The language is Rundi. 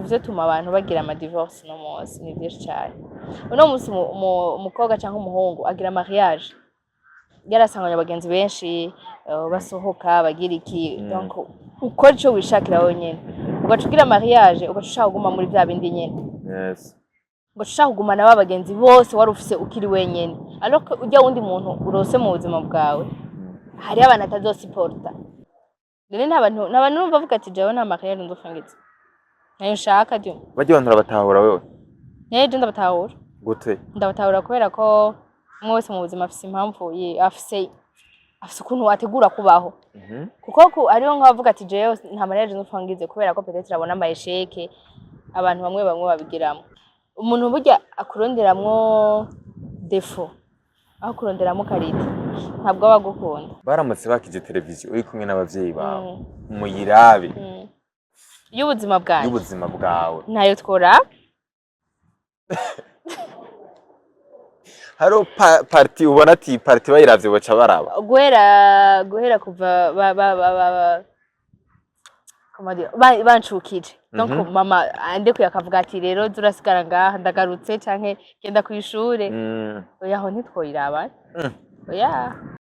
ivyo tuma abantu bagira ama divorce no munsi ni vyinshi cyane. Uno munsi umukobwa cyangwa umuhungu agira mariage yarasanganya abagenzi benshi basohoka bagira iki donc ukora ico wishakira wenyene ugacugira mariage ugacushaka kuguma muri vya bindi nyene. Yes. Ugacushaka kugumana babagenzi bose wari ufise ukiri wenyene alors que ujya wundi muntu urose mu buzima bwawe hari abantu atazosiporta. None n'abantu numva bavuga ati jewe nta mariage nzofungiza nayo nshaka dyo Bajye abantu batahura wewe je ndabatahura gute ndabatahura kubera ko umwe wese mu buzima afise impamvu afise ukuntu wategura kubaho kuko ariyo nkavuga ati jewe nta mariage nzofungize kubera ko peut-être abona ama échec abantu bamwe babigiramo. Umuntu burya akuronderamwo defo aho kuronderamwo karite ntabwo abagukunda. Baramutse bakije televiziyo uri kumwe n'abavyeyi bawe muyirabe y'ubuzima bwawe nayo twora haro party ubona ati party bayiravye baca baraba guhera kuva bancukije donc mama ande kuyakavuga ati rero turasigara ngaha ndagarutse canke genda kw'ishure oya ho ntitwoyiraba oya